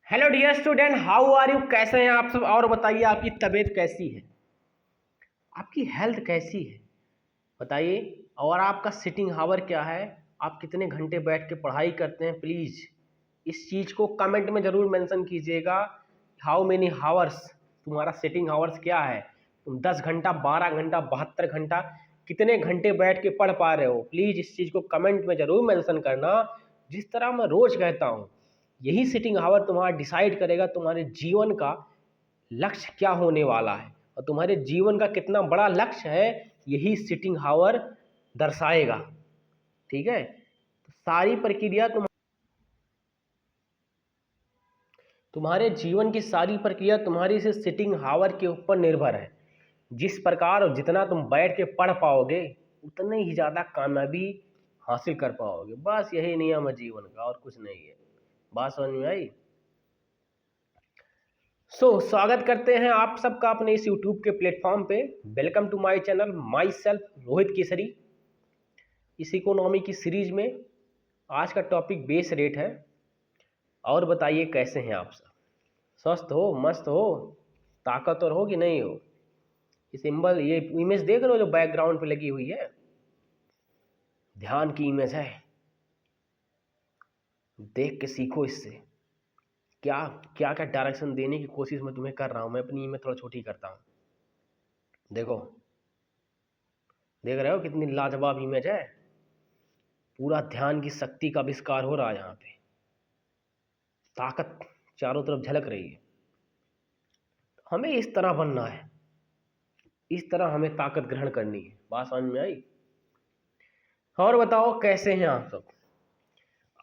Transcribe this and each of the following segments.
Hello dear student, how are you? कैसे हैं आप सब? और बताइए, आपकी तबीयत कैसी है? आपकी हेल्थ कैसी है? बताइए। और आपका सिटिंग हावर क्या है? आप कितने घंटे बैठ के पढ़ाई करते हैं? प्लीज़ इस चीज़ को कमेंट में ज़रूर मेंशन कीजिएगा। How many hours? तुम्हारा सिटिंग हावर्स क्या है? तुम 10 घंटा, 12 घंटा, 72 घंटा, कितने घंटे बैठ के पढ़ पा रहे हो? प्लीज़ इस चीज़ को कमेंट में ज़रूर मेंशन करना। जिस तरह मैं रोज़ कहता हूँ, यही सिटिंग हावर तुम्हारा डिसाइड करेगा तुम्हारे जीवन का लक्ष्य क्या होने वाला है, और तुम्हारे जीवन का कितना बड़ा लक्ष्य है यही सिटिंग हावर दर्शाएगा। ठीक है, तो सारी प्रक्रिया तुम्हारे जीवन की सारी प्रक्रिया तुम्हारी से सिटिंग हावर के ऊपर निर्भर है। जिस प्रकार और जितना तुम बैठ के पढ़ पाओगे उतने ही ज़्यादा कामयाबी हासिल कर पाओगे। बस यही नियम है जीवन का, और कुछ नहीं है। बात समझ में आई? स्वागत करते हैं आप सबका अपने इस यूट्यूब के प्लेटफॉर्म पे। Welcome to my channel, myself Rohit Kesari. इस इकोनॉमी की सीरीज में आज का टॉपिक बेस रेट है। और बताइए, कैसे हैं आप सब? स्वस्थ हो, मस्त हो, ताकतवर हो कि नहीं हो? ये सिंबल, ये इमेज देख रहे हो जो बैकग्राउंड पे लगी हुई है? ध्यान की इमेज है। देख के सीखो इससे। क्या क्या क्या डायरेक्शन देने की कोशिश मैं तुम्हें कर रहा हूँ। मैं अपनी इमेज थोड़ा छोटी करता हूँ। देखो, देख रहे हो कितनी लाजवाब इमेज है? पूरा ध्यान की शक्ति का आविष्कार हो रहा है यहाँ पे। ताकत चारों तरफ झलक रही है। हमें इस तरह बनना है, इस तरह हमें ताकत ग्रहण करनी है। बात समझ में आई? और बताओ, कैसे हैं आप सब?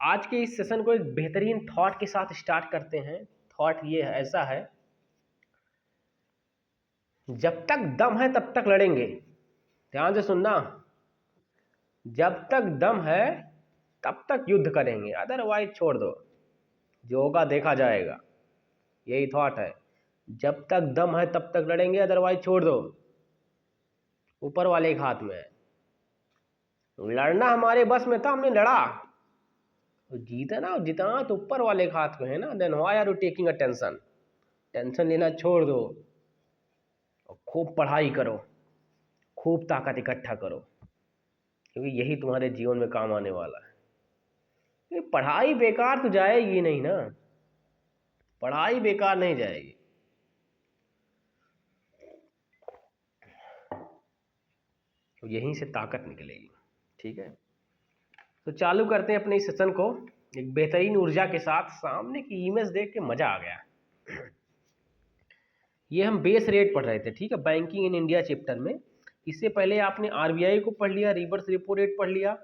आज के इस सेशन को एक बेहतरीन थॉट के साथ स्टार्ट करते हैं। थॉट ये ऐसा है, जब तक दम है तब तक लड़ेंगे। ध्यान से सुनना। जब तक दम है तब तक युद्ध करेंगे, अदरवाइज छोड़ दो, जो होगा देखा जाएगा। यही थॉट है। जब तक दम है तब तक लड़ेंगे, अदरवाइज छोड़ दो। ऊपर वाले के हाथ में है। लड़ना हमारे बस में था, हमने लड़ा। तो जीतना और जितना तो ऊपर वाले के हाथ में है ना। Then why are you taking a tension? Tension लेना छोड़ दो और खूब पढ़ाई करो, खूब ताकत इकट्ठा करो, क्योंकि यही तुम्हारे जीवन में काम आने वाला है। ये पढ़ाई बेकार तो जाएगी नहीं ना। पढ़ाई बेकार नहीं जाएगी। तो यहीं से ताकत निकलेगी। ठीक है, तो चालू करते हैं अपने इस सेशन को एक बेहतरीन ऊर्जा के साथ। सामने की इमेज देख के मजा आ गया। ये हम बेस रेट पढ़ रहे थे, ठीक है, बैंकिंग इन इंडिया चैप्टर में। इससे पहले आपने आरबीआई को पढ़ लिया, रिवर्स रेपो रेट पढ़ लिया,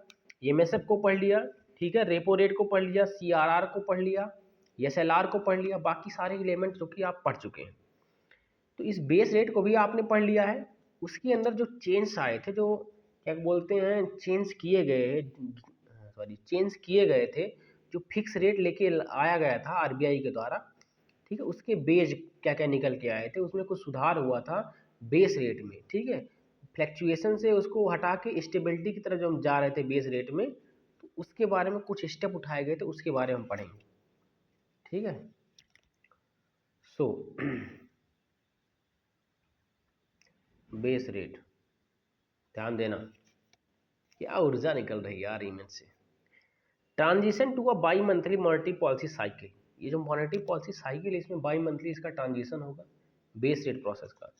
एमएसएफ को पढ़ लिया, ठीक है, रेपो रेट को पढ़ लिया, सीआरआर को पढ़ लिया, एसएलआर को पढ़ लिया। बाकी सारे एलिमेंट जो कि आप पढ़ चुके हैं। तो इस बेस रेट को भी आपने पढ़ लिया है। उसके अंदर जो चेंज आए थे, जो क्या बोलते हैं, चेंज किए गए थे, जो फिक्स रेट लेके आया गया था आरबीआई के द्वारा, ठीक है, उसके बेस क्या क्या निकल के आए थे, उसमें कुछ सुधार हुआ था बेस रेट में। ठीक है, फ्लैक्चुएशन से उसको हटा के स्टेबिलिटी की तरफ जो हम जा रहे थे बेस रेट में, तो उसके बारे में कुछ स्टेप उठाए गए थे, उसके बारे में हम पढ़ेंगे। ठीक है, सो बेस रेट, ध्यान देना। क्या ऊर्जा निकल रही है यार इमेज से। Transition to a bimonthly monetary policy cycle. ये जो मॉनेटरी पॉलिसी साइकिल है, इसमें बाई मंथली इसका ट्रांजिशन होगा बेस रेट प्रोसेस का।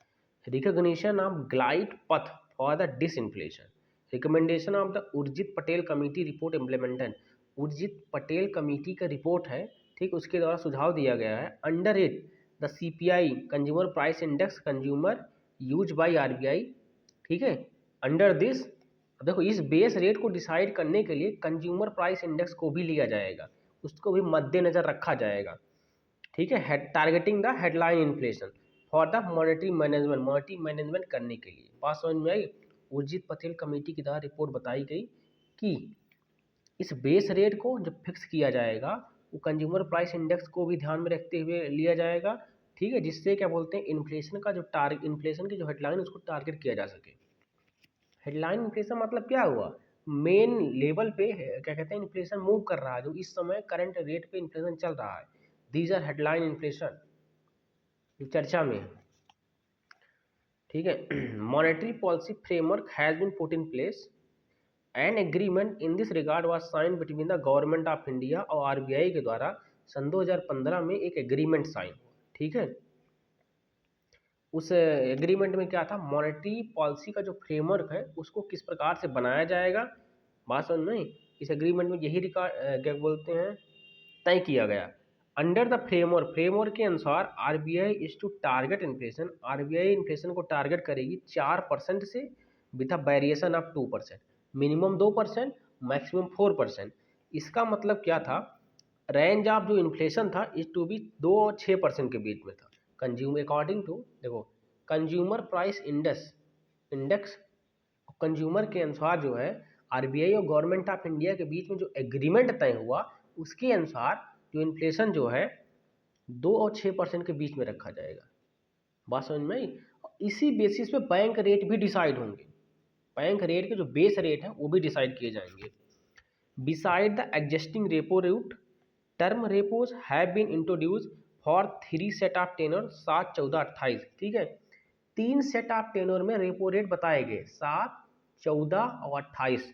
Recognition of glide path for the disinflation. Recommendation of the Urjit Patel committee report implemented. Urjit Patel committee का report है, ठीक, उसके द्वारा सुझाव दिया गया है। Under it the CPI consumer price index consumer use by RBI. ठीक है, अंडर दिस, देखो, इस बेस रेट को डिसाइड करने के लिए कंज्यूमर प्राइस इंडेक्स को भी लिया जाएगा, उसको भी मद्देनजर रखा जाएगा। ठीक है, targeting the headline inflation for the monetary management करने के लिए। बात समझ में आई? उर्जित पटेल कमेटी के द्वारा रिपोर्ट बताई गई कि इस बेस रेट को जब फिक्स किया जाएगा, वो कंज्यूमर प्राइस इंडेक्स को भी ध्यान में रखते हुए लिया जाएगा। ठीक है, जिससे क्या बोलते हैं, इन्फ्लेशन का जो इन्फ्लेशन की जो हेडलाइन उसको टारगेट किया जा सके। हेडलाइन इन्फ्लेशन मतलब क्या हुआ? मेन लेवल पे क्या कहते हैं, इन्फ्लेशन मूव कर रहा है, जो इस समय करंट रेट पे इन्फ्लेशन चल रहा है, दीज आर हेडलाइन इन्फ्लेशन, चर्चा में है। ठीक है, monetary policy framework has been put in place, an agreement in this regard was sign between the government of India और आरबीआई के द्वारा सन 2015 में एक एग्रीमेंट साइन हुआ। ठीक है, उस एग्रीमेंट में क्या था, मॉनेटरी पॉलिसी का जो फ्रेमवर्क है उसको किस प्रकार से बनाया जाएगा, बात समझ में आई? इस एग्रीमेंट में यही रिकॉर्ड क्या बोलते हैं तय किया गया। अंडर द फ्रेमवर्क के अनुसार RBI is to target inflation, RBI inflation को टारगेट करेगी 4% से with a variation of 2%, minimum 2%, maximum 4%। इसका मतलब क्या था, रेंज ऑफ जो इन्फ्लेशन था इज टू बी 2 और 6% के बीच में था। कंज्यूमर अकॉर्डिंग टू, देखो, कंज्यूमर प्राइस इंडेक्स कंज्यूमर के अनुसार जो है आरबीआई और गवर्नमेंट ऑफ इंडिया के बीच में जो एग्रीमेंट तय हुआ उसके अनुसार जो इन्फ्लेशन जो है 2 और 6% के बीच में रखा जाएगा। बात समझ में आई? इसी बेसिस पे बैंक रेट भी डिसाइड होंगे, बैंक रेट के जो बेस रेट है वो भी डिसाइड किए जाएंगे। Beside the existing repo rate, term repos have been introduce for 3 set of tenor 7, 14, 28। ठीक है, 3 सेट ऑफ टेनर में रेपो रेट बताए गए 7, 14 और 28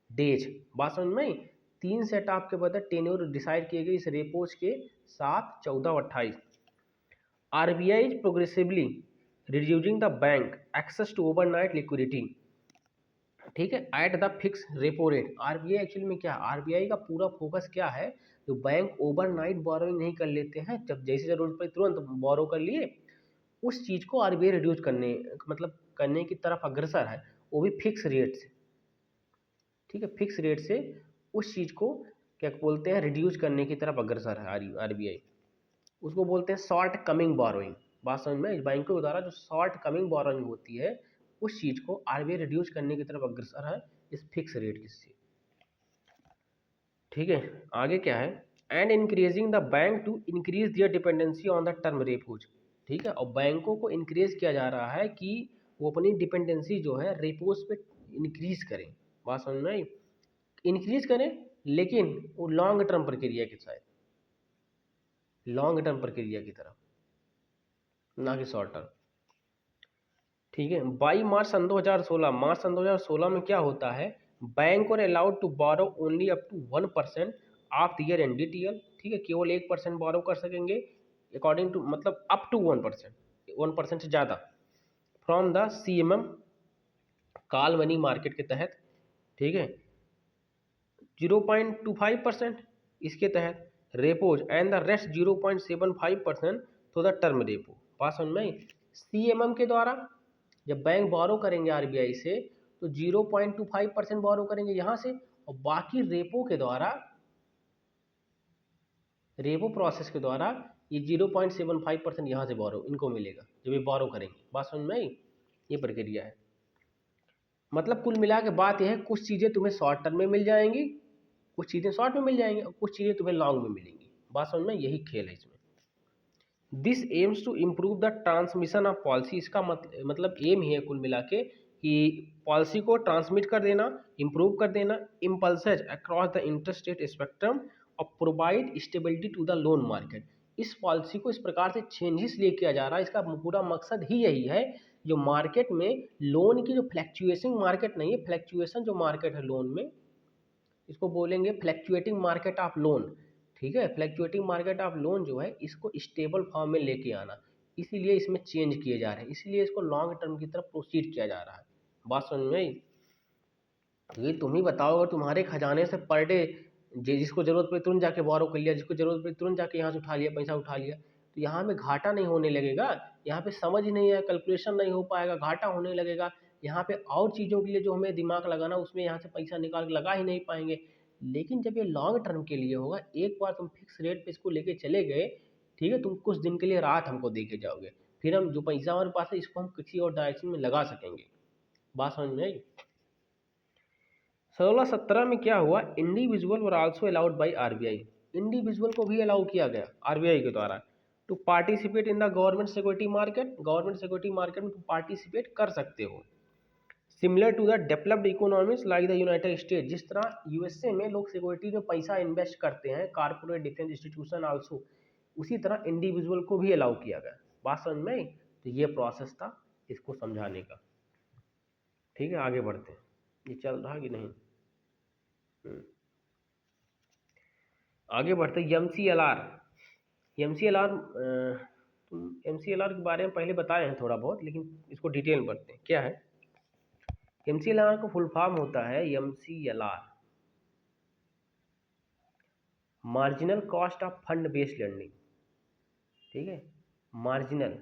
डेज। बात समझ में आई? 3 सेट ऑफ के बदले टेन्योर डिसाइड किए गए इस रेपोज के 7, 14 और 28। RBI is progressively reducing the bank access to overnight liquidity. ठीक है, at the fix repo rate. RBI actually में क्या, आरबीआई का पूरा फोकस क्या है, जो बैंक ओवरनाइट बोरोइंग नहीं कर लेते हैं, जब जैसे जरूरत पड़ी तुरंत बोरो कर लिए, उस चीज़ को आरबीआई रिड्यूस करने मतलब करने की तरफ अग्रसर है, वो भी फिक्स रेट से। ठीक है, फिक्स रेट से उस चीज़ को क्या बोलते हैं, रिड्यूस करने की तरफ अग्रसर है आरबीआई। उसको बोलते हैं शॉर्ट कमिंग बोरोइंग। बात समझ में, बैंकों के द्वारा जो शॉर्ट कमिंग बोरोइंग होती है उस चीज़ को आरबीआई रिड्यूस करने की तरफ अग्रसर है इस फिक्स रेट से। ठीक है, आगे क्या है, and increasing the bank to increase their dependency on the term repos. ठीक है, और बैंकों को इंक्रीज किया जा रहा है कि वो अपनी डिपेंडेंसी जो है रेपोज पे इंक्रीज करें। बात समझ में आई? इंक्रीज करें लेकिन वो लॉन्ग टर्म प्रक्रिया के साथ, लॉन्ग टर्म प्रक्रिया की तरफ, ना कि शॉर्ट टर्म। ठीक है, बाई मार्च सन 2016 में क्या होता है, बैंक और allowed to borrow only up to 1% of year NDTL. ठीक है, केवल 1% बोरो कर सकेंगे अकॉर्डिंग टू, मतलब अप टू 1%, 1% से ज़्यादा, from the CMM call money market के तहत। ठीक है, 0.25% इसके तहत रेपोज, एंड द रेस्ट 0.75% तो द टर्म रेपो। पास समझ में आई? सीएमएम के द्वारा जब बैंक बोरो करेंगे आरबीआई से तो 0.25% बोरो करेंगे यहाँ से, और बाकी रेपो के द्वारा, रेपो प्रोसेस के द्वारा ये 0.75% यहाँ से बोरो इनको मिलेगा जब ये बोरो करेंगे। बात समझ में आई? ये प्रक्रिया है। मतलब कुल मिला के बात यह है, कुछ चीज़ें तुम्हें शॉर्ट टर्म में मिल जाएंगी, कुछ चीज़ें शॉर्ट में मिल जाएंगी और कुछ चीज़ें तुम्हें लॉन्ग में मिलेंगी। बात समझ में, यही खेल है इसमें। This aims to improve the transmission of policy. इसका मतलब एम ही है कुल मिला के कि पॉलिसी को ट्रांसमिट कर देना, इम्प्रूव कर देना, impulses across the interstate spectrum और provide stability to the loan market. इस पॉलिसी को इस प्रकार से चेंज इसलिए किया जा रहा है, इसका पूरा मकसद ही यही है, जो मार्केट में लोन की जो फ्लैक्चुएशन मार्केट नहीं है, फ्लैक्चुएशन जो मार्केट है लोन में, इसको बोलेंगे फ्लैक्चुएटिंग मार्केट ऑफ लोन। ठीक है, फ्लैक्चुएटिंग मार्केट ऑफ लोन जो है इसको स्टेबल फॉर्म में लेके आना, इसीलिए इसमें चेंज किए जा रहे हैं, इसीलिए इसको लॉन्ग टर्म की तरफ प्रोसीड किया जा रहा है। बात समझ में आई? ये तुम ही बताओ, अगर तुम्हारे खजाने से पर डे जिसको जरूरत पड़ी तुरंत जाके बोरो कर लिया, जिसको जरूरत पड़ी तुरंत जाके यहाँ से उठा लिया, पैसा उठा लिया, तो यहाँ पे घाटा नहीं होने लगेगा, यहाँ पे समझ ही नहीं है, कैलकुलेशन नहीं हो पाएगा, घाटा होने लगेगा। यहाँ पे और चीज़ों के लिए जो हमें दिमाग लगाना उसमें यहाँ से पैसा निकाल के लगा ही नहीं पाएंगे। लेकिन जब ये लॉन्ग टर्म के लिए होगा, एक बार तुम फिक्स रेट पे इसको लेके चले गए, ठीक है, तुम कुछ दिन के लिए राहत हमको दे के जाओगे, फिर हम जो पैसा हमारे पास है इसको हम किसी और डायरेक्शन में लगा सकेंगे। बात समझ में आई? 16-17 में क्या हुआ, individual were also allowed by RBI. Individual को भी अलाउ किया गया आरबीआई के द्वारा to participate in the government security market. Government security market में तुम पार्टिसिपेट कर सकते हो, similar to the developed economies like the United State. जिस तरह यूएसए में लोग सिक्योरिटी में पैसा इन्वेस्ट करते हैं, कारपोरेट डिफेंस इंस्टीट्यूशन आल्सो, उसी तरह इंडिविजुअल को भी अलाउ किया गया। बात समझ में आई? तो ये प्रोसेस था इसको समझाने का। ठीक है, आगे बढ़ते हैं। ये चल रहा कि नहीं? आगे बढ़ते हैं। एमसीएलआर। एमसीएलआर एमसीएलआर के बारे में पहले बताए हैं थोड़ा बहुत, लेकिन इसको डिटेल में पढ़ते हैं। क्या है एमसीएलआर? का फुल फॉर्म होता है MCLR, marginal cost of fund based landing. ठीक है, मार्जिनल,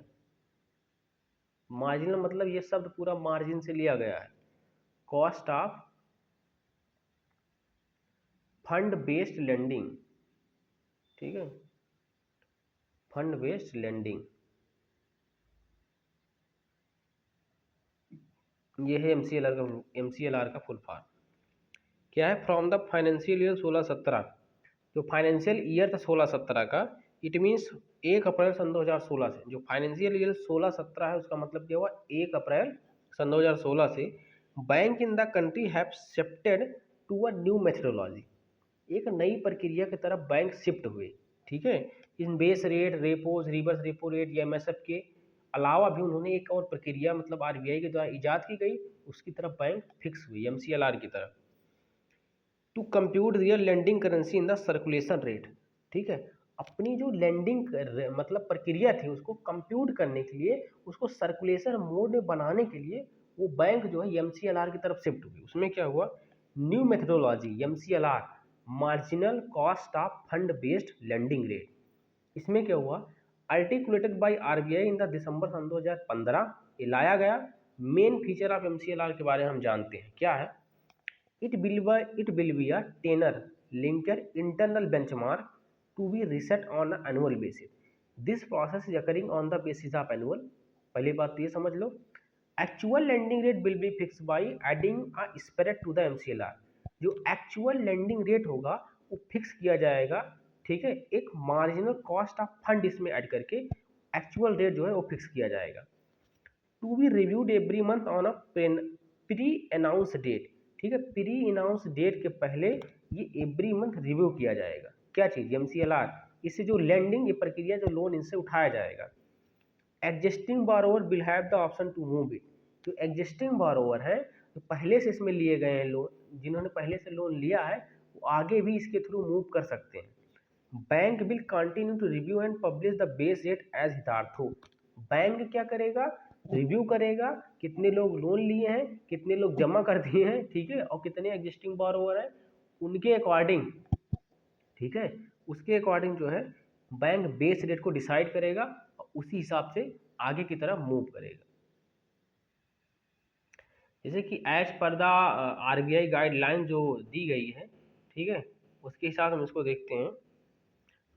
मार्जिनल मतलब ये शब्द पूरा मार्जिन से लिया गया है। Cost of fund based landing. ठीक है, फंड बेस्ड लैंडिंग, ये है एमसीएलआर का फुल फॉर्म। क्या है? फ्रॉम द फाइनेंशियल ईयर 16-17, जो फाइनेंशियल ईयर था 16-17 का, इट मीन्स 1 अप्रैल सन 2016 से। जो फाइनेंशियल ईयर 16-17 है उसका मतलब क्या हुआ? 1 अप्रैल सन 2016 से bank in the country have shifted to a new methodology. एक नई प्रक्रिया की तरफ बैंक शिफ्ट हुए। ठीक है, इन base rate, repos, reverse repo rate या एमएसएफ के अलावा भी उन्होंने एक और प्रक्रिया मतलब आरबीआई के द्वारा इजाद की गई, उसकी तरफ बैंक फिक्स हुई एमसीएलआर की तरफ। To compute real landing currency in the circulation rate. ठीक है, अपनी जो लैंडिंग मतलब प्रक्रिया थी उसको कंप्यूट करने के लिए, उसको सर्कुलेशन मोड में बनाने के लिए वो बैंक जो है एमसीएलआर की तरफ शिफ्ट हुई। उसमें क्या हुआ? New methodology MCLR, marginal cost of fund based lending rate. इसमें क्या हुआ? Articulated by RBI in the December सन 2015 ये लाया गया। मेन फीचर ऑफ एमसीएलआर के बारे में हम जानते हैं। क्या है? It will be a tenor linker internal benchmark to be reset on an annual basis. This process is occurring on the basis of annual. पहली बात तो ये समझ लो, actual lending rate will be fix by adding a spread to the MCLR. जो actual lending rate होगा वो fix किया जाएगा। ठीक है, एक मार्जिनल कॉस्ट ऑफ फंड इसमें ऐड करके एक्चुअल रेट जो है वो फिक्स किया जाएगा। To be reviewed every month on a pre announce date. ठीक है, प्री अनाउंस डेट के पहले ये एवरी मंथ रिव्यू किया जाएगा। क्या चीज़? एमसीएलआर। इससे जो लैंडिंग ये प्रक्रिया जो लोन इनसे उठाया जाएगा। Existing borrower will have the option to move it. जो एग्जिस्टिंग बारोवर है, जो पहले से इसमें लिए गए हैं लोन, जिन्होंने पहले से लोन लिया है, वो आगे भी इसके थ्रू मूव कर सकते हैं। Bank will continue to review and publish the base rate as हितार्थो। बैंक क्या करेगा? रिव्यू करेगा कितने लोग लोन लिए हैं, कितने लोग जमा कर दिए हैं, ठीक है, और कितने एग्जिस्टिंग बोरोवर हैं, उनके अकॉर्डिंग, ठीक है, उसके अकॉर्डिंग जो है बैंक बेस रेट को डिसाइड करेगा और उसी हिसाब से आगे की तरफ मूव करेगा। जैसे कि as per the RBI guideline जो दी गई है, ठीक है, उसके हिसाब से हम इसको देखते हैं।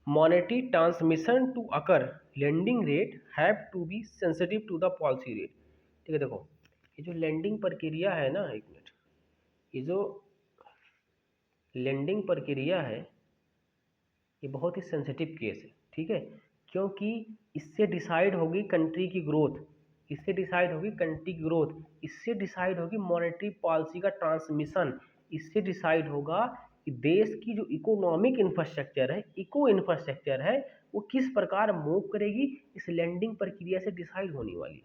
Monetary transmission to occur lending rate have to be sensitive to the policy rate. ठीक है, देखो ये जो लेंडिंग प्रक्रिया है ना, एक मिनट, ये जो लेंडिंग प्रक्रिया है ये बहुत ही सेंसिटिव केस है। ठीक है, क्योंकि इससे डिसाइड होगी कंट्री की ग्रोथ, इससे डिसाइड होगी कंट्री की ग्रोथ, इससे डिसाइड होगी मॉनेटरी पॉलिसी का ट्रांसमिशन, इससे डिसाइड होगा कि देश की जो इकोनॉमिक इंफ्रास्ट्रक्चर है, इको इंफ्रास्ट्रक्चर है, वो किस प्रकार मूव करेगी, इस लैंडिंग प्रक्रिया से डिसाइड होने वाली।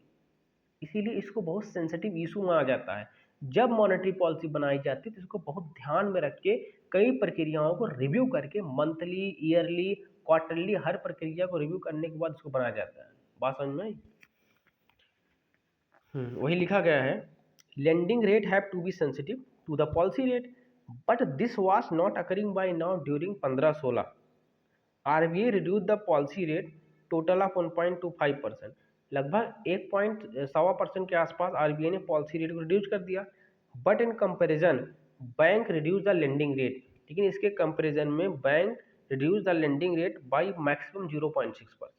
इसीलिए इसको बहुत सेंसिटिव इशू माना जाता है। जब मॉनेटरी पॉलिसी बनाई जाती है तो इसको बहुत ध्यान में रख के कई प्रक्रियाओं को रिव्यू करके मंथली, ईयरली, क्वार्टरली हर प्रक्रिया को रिव्यू करने के बाद इसको बनाया जाता है। बात समझ में आई? वही लिखा गया है, lending rate have to be sensitive to the policy rate but this was not occurring by now during 15-16। RBI reduce the policy rate total of 1.25%। लगभग 1.25% के आसपास आरबीआई ने पॉलिसी रेट को रिड्यूस कर दिया। But in comparison bank reduce the lending rate, लेकिन इसके comparison में bank reduce the lending rate by maximum 0.6%।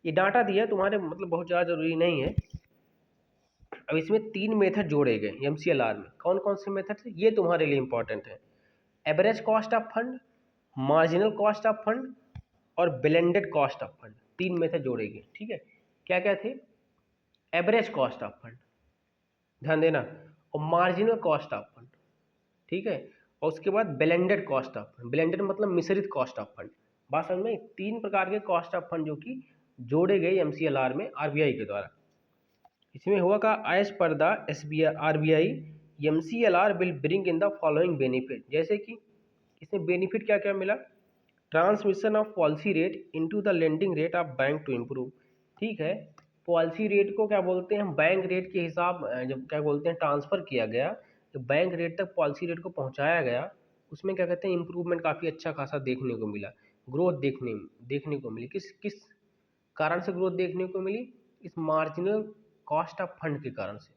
ये डाटा दिया तुम्हारे मतलब बहुत ज़्यादा जरूरी नहीं है। अब इसमें 3 मेथड जोड़े गए एमसीएलआर में। कौन कौन से मेथड है ये तुम्हारे लिए इंपॉर्टेंट है? Average cost of fund, marginal cost of fund और blended cost of fund. 3 method जोड़ेंगे। ठीक है, क्या क्या थे? एवरेज कॉस्ट ऑफ फंड, ध्यान देना, और मार्जिनल कॉस्ट ऑफ फंड, ठीक है, और उसके बाद blended cost of fund. Blended मतलब मिश्रित कॉस्ट ऑफ फंड, बात समझ में? 3 प्रकार के कॉस्ट ऑफ फंड जो कि जोड़े गए MCLR में RBI के द्वारा। इसमें हुआ का as per the SBI RBI MCLR will bring in the following benefit, जैसे कि इसमें बेनिफिट क्या क्या मिला। Transmission of policy rate into the lending rate of bank to improve. ठीक है, पॉलिसी रेट को क्या बोलते हैं हम, बैंक रेट के हिसाब जब क्या बोलते हैं ट्रांसफ़र किया गया, तो बैंक रेट तक पॉलिसी रेट को पहुंचाया गया, उसमें क्या कहते हैं इम्प्रूवमेंट काफ़ी अच्छा खासा देखने को मिला, ग्रोथ देखने को मिली। किस किस कारण से ग्रोथ देखने को मिली? इस मार्जिनल कॉस्ट ऑफ फंड के कारण से,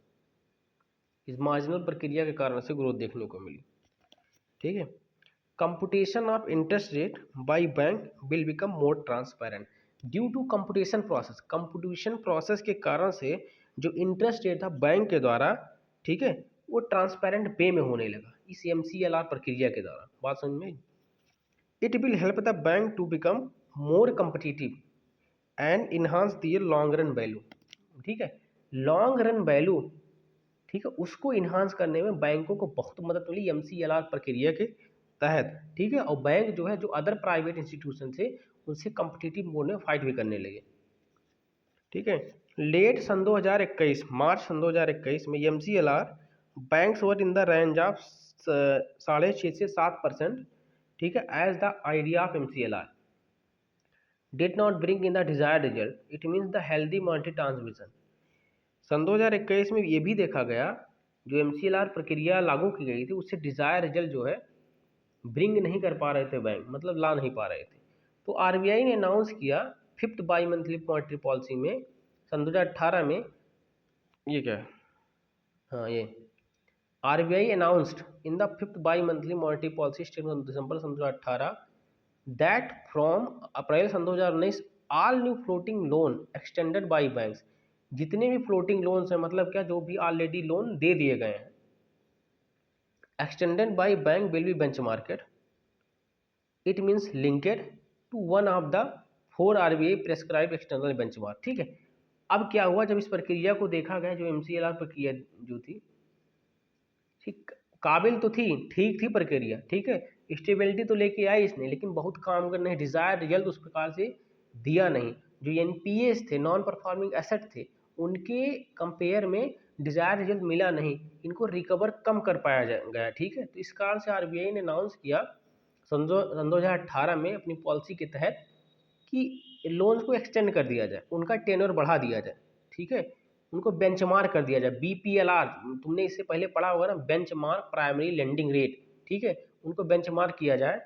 इस मार्जिनल प्रक्रिया के कारण से ग्रोथ देखने को मिली। ठीक है, computation of interest rate by bank will become more transparent due to computation process के कारण से जो इंटरेस्ट रेट था बैंक के द्वारा, ठीक है, वो ट्रांसपेरेंट वे में होने लगा इस MCLR प्रक्रिया के द्वारा। बात समझ में? It will help the bank to become more competitive and enhance their long run value. ठीक है, लॉन्ग रन वैल्यू, ठीक है, उसको इन्हांस करने में बैंकों को बहुत मदद मिली MCLR प्रक्रिया के तहत। ठीक है, और बैंक जो है जो अदर प्राइवेट इंस्टीट्यूशन से उनसे कम्पिटिटिव मोड में फाइट भी करने लगे। ठीक है, लेट सन 2021 मार्च सन 2021 में MCLR banks were in the range of 6.5 से 7%। ठीक है, as the idea of MCLR did not bring in the desired result, it means the healthy monetary transmission. सन 2021 में ये भी देखा गया जो MCLR प्रक्रिया लागू की गई थी उससे डिजायर रिजल्ट जो है ब्रिंग नहीं कर पा रहे थे बैंक, मतलब ला नहीं पा रहे थे। तो RBI ने अनाउंस किया 5th bimonthly monetary policy में सन 2018 में, ये क्या है, हाँ ये RBI announced in the 5th bimonthly monetary policy statement December सन 2018 दैट फ्रॉम अप्रैल सन 2019 all new floating loan extended by banks, जितने भी फ्लोटिंग लोन्स हैं, मतलब क्या, जो भी ऑलरेडी लोन दे दिए गए हैं, extended by bank will be benchmarked, it means linked to one of the 4 RBI prescribe external benchmark. ठीक है, अब क्या हुआ, जब इस प्रक्रिया को देखा गया, जो MCLR प्रक्रिया जो थी, ठीक, काबिल तो थी, ठीक थी प्रक्रिया, ठीक है, स्टेबिलिटी तो लेके आई इसने, लेकिन बहुत काम करने डिजायर रिजल्ट उस प्रकार से दिया नहीं। जो NPAs थे, नॉन परफॉर्मिंग एसेट थे, उनके कंपेयर में डिजायर रिजल्ट मिला नहीं, इनको रिकवर कम कर पाया गया। ठीक है, तो इस कारण से RBI ने अनाउंस किया सन 2018 में अपनी पॉलिसी के तहत कि लोन्स को एक्सटेंड कर दिया जाए, उनका टेन्योर बढ़ा दिया जाए। ठीक है, उनको बेंचमार्क कर दिया जाए, BPLR, तुमने इससे पहले पढ़ा होगा ना, बेंचमार्क प्राइमरी लेंडिंग रेट। ठीक है, उनको बेंचमार्क किया जाए,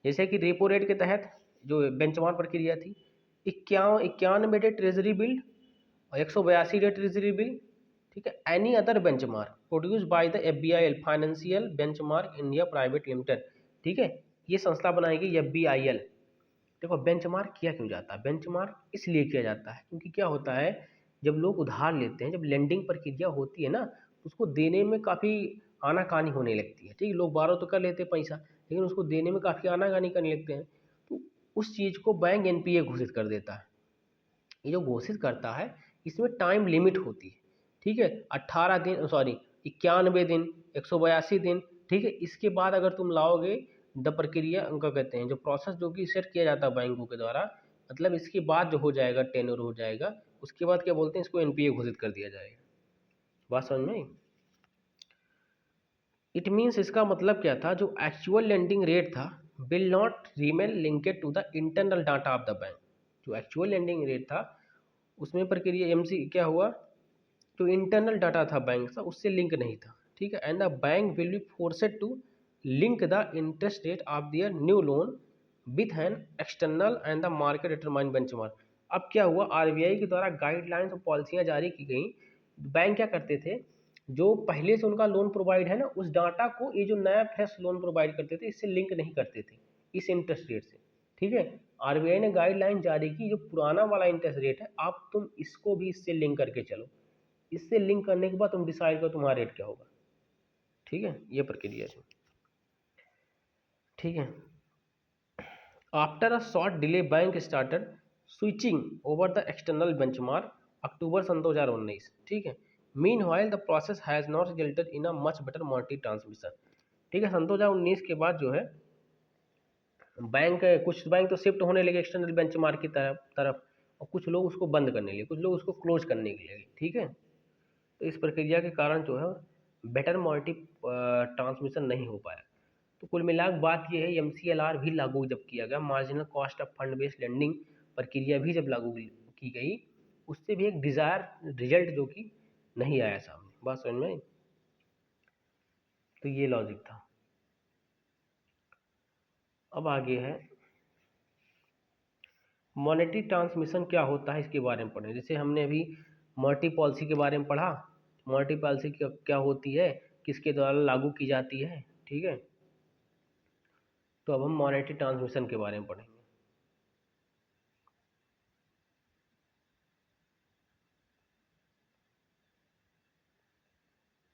जैसे कि रेपो रेट के तहत जो बेंचमार्क प्रक्रिया थी, 91 डे ट्रेजरी बिल और 182 डे ट्रेजरी बिल। ठीक है, any other benchmark produce by the FBIL financial benchmark India private limited. ठीक है, ये संस्था बनाई गई FBIL। देखो बेंचमार्क किया क्यों जाता है, बेंचमार्क इसलिए किया जाता है क्योंकि क्या होता है, जब लोग उधार लेते हैं, जब लेंडिंग प्रक्रिया होती है ना, तो उसको देने में काफ़ी आनाकानी होने लगती है। ठीक है, लोग बारो तो कर लेते हैं पैसा, लेकिन उसको देने में काफ़ी आनाकानी करने लगते हैं, तो उस चीज़ को बैंक NPA घोषित कर देता है। ये जो घोषित करता है इसमें टाइम लिमिट होती है। ठीक है, 18 दिन, सॉरी 91 दिन, 182 दिन। ठीक है, इसके बाद अगर तुम लाओगे द प्रक्रिया, उनका कहते हैं जो प्रोसेस जो कि सेट किया जाता है बैंकों के द्वारा, मतलब इसके बाद जो हो जाएगा, टेन्योर हो जाएगा, उसके बाद क्या बोलते हैं, इसको NPA घोषित कर दिया जाएगा। बात समझ में? इट मीन्स, इसका मतलब क्या था, जो एक्चुअल लेंडिंग रेट था will not remain linked to the internal data of the bank. जो एक्चुअल लेंडिंग रेट था उसमें प्रक्रिया MC क्या हुआ, जो इंटरनल डाटा था बैंक का उससे लिंक नहीं था। ठीक है, and the bank will be forced to link the interest rate of their new loan with an external and the market determined benchmark. अब क्या हुआ, RBI के द्वारा गाइडलाइंस और पॉलिसियाँ जारी की गई। बैंक क्या करते थे, जो पहले से उनका लोन प्रोवाइड है ना, उस डाटा को ये जो नया फ्रेश लोन प्रोवाइड करते थे इससे लिंक नहीं करते थे, इस इंटरेस्ट रेट से। ठीक है, RBI ने गाइडलाइन जारी की, जो पुराना वाला इंटरेस्ट रेट है आप तुम इसको भी इससे लिंक करके चलो, इससे लिंक करने के बाद तुम डिसाइड करो तुम्हारा रेट क्या होगा। ठीक है, ये प्रक्रिया है। ठीक है, after a short delay bank started switching over the external benchmark October सन 2019। ठीक है, meanwhile the process has not resulted in a much better monetary transmission. ठीक है, सन 2019 के बाद जो है बैंक, कुछ बैंक तो शिफ्ट होने लगे एक्सटर्नल बेंचमार्क की तरफ और कुछ लोग उसको बंद करने लगे, कुछ लोग उसको क्लोज करने के लिए, ठीक है। तो इस प्रक्रिया के कारण जो है बेटर मॉनिटरी ट्रांसमिशन नहीं हो पाया। तो कुल मिलाकर बात यह है, एमसीएलआर भी लागू जब किया गया, marginal cost of fund based lending प्रक्रिया भी जब लागू की गई, उससे भी एक डिजायर रिजल्ट जो कि नहीं आया सामने। बात समझ में आई? तो ये लॉजिक था। अब आगे है मॉनेटरी ट्रांसमिशन क्या होता है, इसके बारे में पढ़ें। जैसे हमने अभी मॉनेटरी पॉलिसी के बारे में पढ़ा, मॉनेटरी पॉलिसी क्या होती है, किसके द्वारा लागू की जाती है, ठीक है। तो अब हम मॉनेटरी ट्रांसमिशन के बारे में पढ़ेंगे।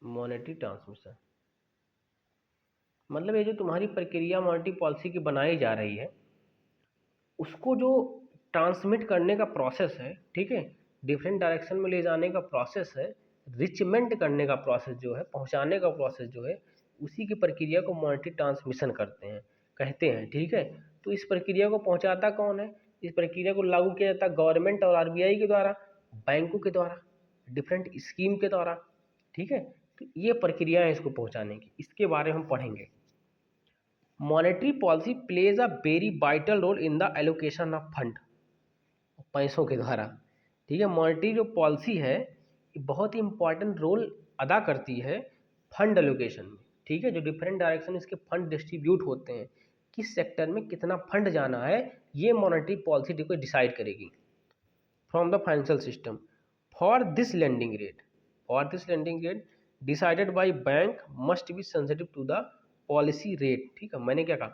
मॉनेटरी ट्रांसमिशन मतलब ये जो तुम्हारी प्रक्रिया मॉनेटरी पॉलिसी की बनाई जा रही है, उसको जो ट्रांसमिट करने का प्रोसेस है, ठीक है, डिफरेंट डायरेक्शन में ले जाने का प्रोसेस है, रिचमेंट करने का प्रोसेस जो है, पहुंचाने का प्रोसेस जो है, उसी की प्रक्रिया को मॉनेटरी ट्रांसमिशन कहते हैं, ठीक है। तो इस प्रक्रिया को पहुंचाता कौन है? इस प्रक्रिया को लागू किया जाता है गवर्नमेंट और आरबीआई के द्वारा, बैंकों के द्वारा, डिफरेंट स्कीम के द्वारा, ठीक है। तो ये प्रक्रिया है इसको पहुंचाने की, इसके बारे में हम पढ़ेंगे। Monetary policy plays a very vital role in the allocation of fund, पैसों के द्वारा, ठीक है। मॉनेटरी जो पॉलिसी है ये बहुत ही इंपॉर्टेंट रोल अदा करती है फंड एलोकेशन में, ठीक है। जो डिफरेंट डायरेक्शन इसके फंड डिस्ट्रीब्यूट होते हैं, किस सेक्टर में कितना फंड जाना है, ये मॉनेटरी पॉलिसी को डिसाइड करेगी from the financial system. For this lending rate, decided by bank must be sensitive to the policy rate, ठीक है। मैंने क्या कहा,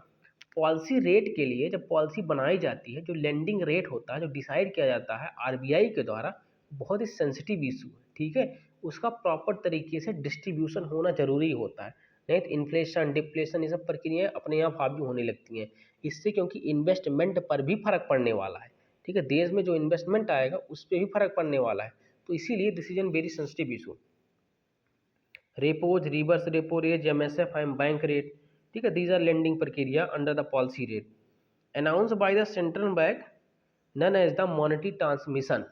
पॉलिसी रेट के लिए जब पॉलिसी बनाई जाती है, जो लेंडिंग रेट होता है जो डिसाइड किया जाता है आरबीआई के द्वारा, बहुत ही सेंसिटिव इशू है, ठीक है। उसका प्रॉपर तरीके से डिस्ट्रीब्यूशन होना जरूरी होता है, नहीं तो इन्फ्लेशन डिप्लेशन ये सब प्रक्रियाएं अपने आप हावी होने लगती हैं इससे, क्योंकि इन्वेस्टमेंट पर भी फर्क पड़ने वाला है, ठीक है। देश में जो इन्वेस्टमेंट आएगा उस पर भी फर्क पड़ने वाला है, तो इसीलिए decision very sensitive issue. Repos, reverse repo rate, MSF and bank rate, ठीक है, दीज आर लेंडिंग प्रक्रिया under the policy rate announce by the central bank none as the monetary transmission.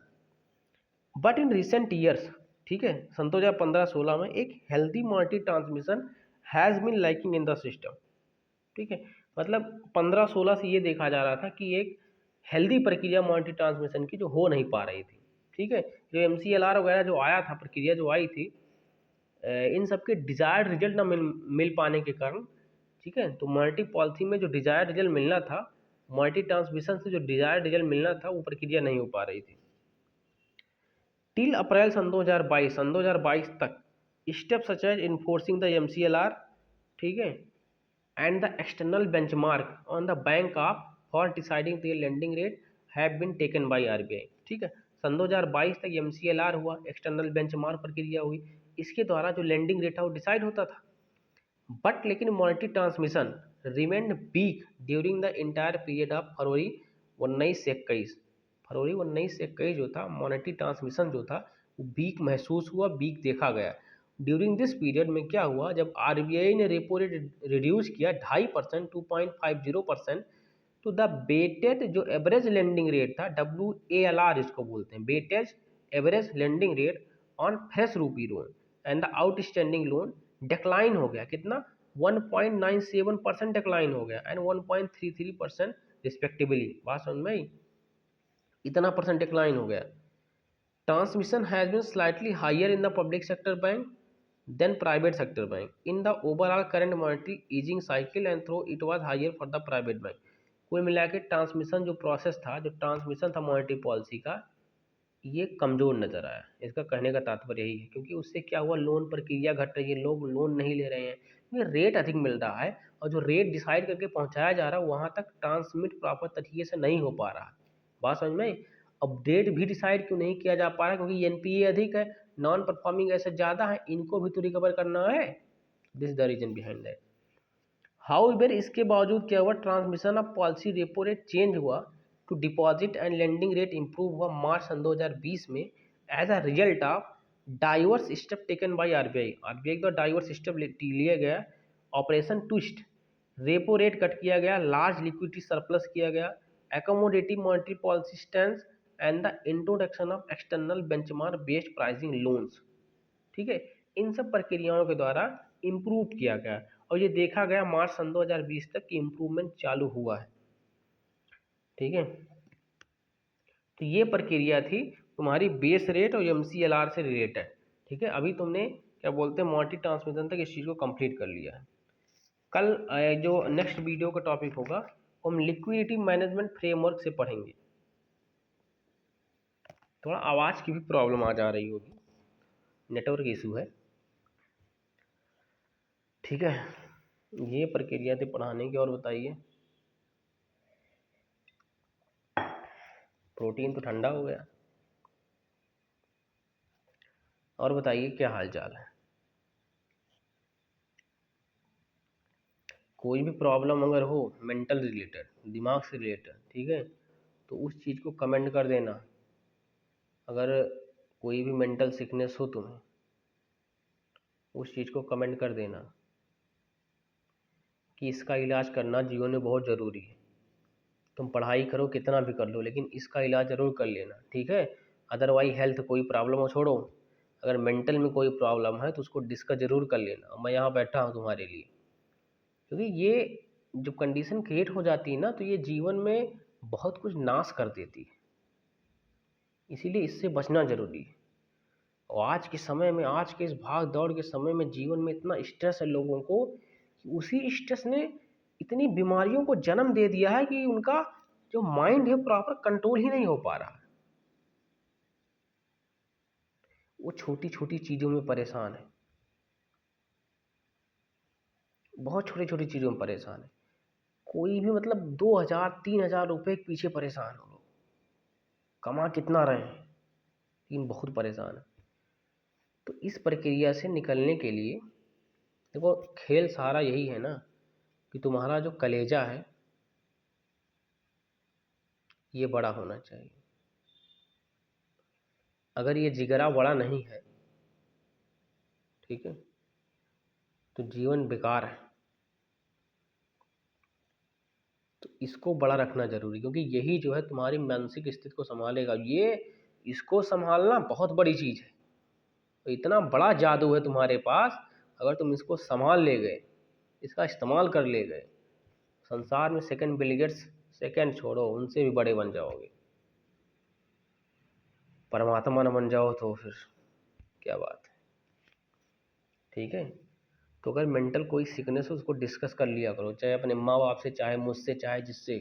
But in recent years, ठीक है, सन 2015-16 में एक healthy monetary transmission has been liking in the system, ठीक है। मतलब 15-16 से ये देखा जा रहा था कि एक हेल्दी प्रक्रिया मॉनेटरी ट्रांसमिशन की जो हो नहीं पा रही थी, ठीक है। जो एमसीएलआर वगैरह जो आया था, प्रक्रिया जो आई थी, इन सब के डिजायर्ड रिजल्ट ना मिल पाने के कारण, ठीक है, तो मॉनेटरी पॉलिसी में जो डिजायर्ड रिजल्ट मिलना था, मॉनेटरी ट्रांसमिशन से जो डिजायर्ड रिजल्ट मिलना था, वो प्रक्रिया नहीं हो पा रही थी। टिल अप्रैल सन 2022 तक step such as enforcing the MCLR, ठीक है, and the external benchmark on the bank of for deciding the lending rate have been taken by RBI, ठीक है। सन 2022 तक एमसीएलआर हुआ, एक्सटर्नल बेंचमार्क प्रक्रिया हुई, इसके द्वारा जो लेंडिंग रेट है वो डिसाइड होता था। बट लेकिन monetary transmission remained weak during the entire period of फरवरी 19 से 21, फरवरी 19 से 21 जो था मॉनेटरी ट्रांसमिशन जो था वो वीक महसूस हुआ, वीक देखा गया। ड्यूरिंग दिस पीरियड में क्या हुआ, जब आरबीआई ने रेपो रेट रिड्यूस किया 2.5% 2.50%, तो द वेटेड जो एवरेज लेंडिंग रेट था, WALR इसको बोलते हैं, weightage average lending rate on fresh rupee loan and the outstanding loan decline हो गया, कितना, 1.97% डिक्लाइन हो गया एंड 1.33% रिस्पेक्टिवली। बात समझ में आई? इतना परसेंट डिक्लाइन हो गया। Transmission has been slightly higher in the public sector bank than private sector bank in the overall current monetary easing cycle and throw it was higher for the private bank. कुल मिला के transmission जो process था, जो transmission था monetary policy का, ये कमज़ोर नज़र आया। इसका कहने का तात्पर्य यही है, क्योंकि उससे क्या हुआ, लोन प्रक्रिया घट रही है, लोग लोन नहीं ले रहे हैं, क्योंकि रेट अधिक मिल रहा है, और जो रेट डिसाइड करके पहुंचाया जा रहा है वहाँ तक ट्रांसमिट प्रॉपर तरीके से नहीं हो पा रहा है। बात समझ में? अब रेट भी डिसाइड क्यों नहीं किया जा पा रहा है, क्योंकि एनपीए अधिक है, नॉन परफॉर्मिंग एसेट ज़्यादा है, इनको भी तो रिकवर करना है। This is the reason behind that. However इसके बावजूद क्या हुआ, transmission of policy repo rate change हुआ to deposit and lending rate improve हुआ मार्च सन 2020 में as a result of diverse step taken by RBI. RBI का डाइवर्स स्टेप लिया गया, operation twist, repo rate cut किया गया, लार्ज लिक्विडिटी सरप्लस किया गया, accommodative monetary policy stand and the introduction of external benchmark based pricing loans. ठीक है, इन सब प्रक्रियाओं के द्वारा इम्प्रूव किया गया और ये देखा गया मार्च सन 2020 तक कि इम्प्रूवमेंट चालू हुआ है। ठीक है, तो ये प्रक्रिया थी तुम्हारी बेस रेट और MCLR से रिलेटेड। ठीक है, अभी तुमने क्या बोलते हैं मॉनेटरी ट्रांसमिशन तक इस चीज़ को कंप्लीट कर लिया है। कल जो नेक्स्ट वीडियो का टॉपिक होगा हम लिक्विडिटी मैनेजमेंट फ्रेमवर्क से पढ़ेंगे। थोड़ा आवाज़ की भी प्रॉब्लम आ जा रही होगी, नेटवर्क इशू है। ठीक है, ये प्रक्रिया थी पढ़ाने की। और बताइए, प्रोटीन तो ठंडा हो गया। और बताइए क्या हाल चाल है। कोई भी प्रॉब्लम अगर हो मेंटल रिलेटेड, दिमाग से रिलेटेड, ठीक है, तो उस चीज़ को कमेंट कर देना। अगर कोई भी मेंटल सिकनेस हो तुम्हें, उस चीज़ को कमेंट कर देना कि इसका इलाज करना जीवन में बहुत ज़रूरी है। तुम पढ़ाई करो कितना भी कर लो, लेकिन इसका इलाज ज़रूर कर लेना। ठीक है, अदरवाइज हेल्थ कोई प्रॉब्लम हो छोड़ो, अगर मेंटल में कोई प्रॉब्लम है तो उसको डिस्कस ज़रूर कर लेना। मैं यहाँ बैठा हूँ तुम्हारे लिए, क्योंकि ये जो कंडीशन क्रिएट हो जाती है ना, तो ये जीवन में बहुत कुछ नाश कर देती है। इसीलिए इससे बचना जरूरी है। और आज के समय में, आज के इस भाग दौड़ के समय में जीवन में इतना स्ट्रेस है लोगों को कि उसी स्ट्रेस ने इतनी बीमारियों को जन्म दे दिया है कि उनका जो माइंड है प्रॉपर कंट्रोल ही नहीं हो पा रहा है। वो छोटी छोटी चीज़ों में परेशान है, बहुत छोटी छोटी चीज़ों में परेशान है। कोई भी मतलब 2,000 3,000 रुपये के पीछे परेशान हो लोग, कमा कितना रहे हैं लेकिन बहुत परेशान है। तो इस प्रक्रिया से निकलने के लिए देखो, खेल सारा यही है ना कि तुम्हारा जो कलेजा है ये बड़ा होना चाहिए। अगर ये जिगरा बड़ा नहीं है, ठीक है, तो जीवन बेकार है। तो इसको बड़ा रखना जरूरी, क्योंकि यही जो है तुम्हारी मानसिक स्थिति को संभालेगा। ये इसको संभालना बहुत बड़ी चीज़ है। तो इतना बड़ा जादू है तुम्हारे पास, अगर तुम इसको संभाल ले गए, इसका इस्तेमाल कर ले गए, संसार में सेकंड बिल गेट्स, सेकंड छोड़ो, उनसे भी बड़े बन जाओगे। परमात्मा न बन जाओ तो फिर क्या बात है। ठीक है, तो अगर मेंटल कोई सिकनेस हो उसको डिस्कस कर लिया करो, चाहे अपने माँ बाप से, चाहे मुझसे, चाहे जिससे।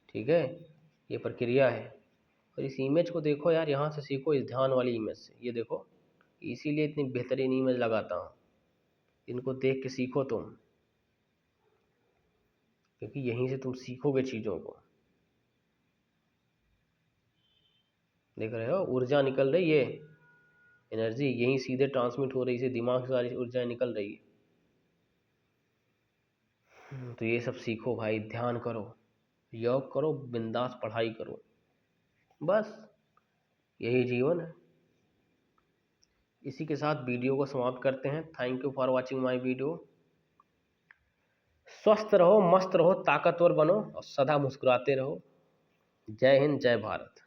ठीक है, ये प्रक्रिया है। और इस इमेज को देखो यार, यहाँ से सीखो, इस ध्यान वाली इमेज से। ये देखो, इसीलिए इतनी बेहतरीन इमेज लगाता हूँ, इनको देख के सीखो तुम, क्योंकि यहीं से तुम सीखोगे चीज़ों को। देख रहे हो, ऊर्जा निकल रही है, एनर्जी यहीं सीधे ट्रांसमिट हो रही है, दिमाग से सारी ऊर्जा निकल रही है। तो ये सब सीखो भाई, ध्यान करो, योग करो, बिंदास पढ़ाई करो, बस यही जीवन है। इसी के साथ वीडियो को समाप्त करते हैं। Thank you for watching my video. स्वस्थ रहो, मस्त रहो, ताकतवर बनो और सदा मुस्कुराते रहो। जय हिंद, जय भारत।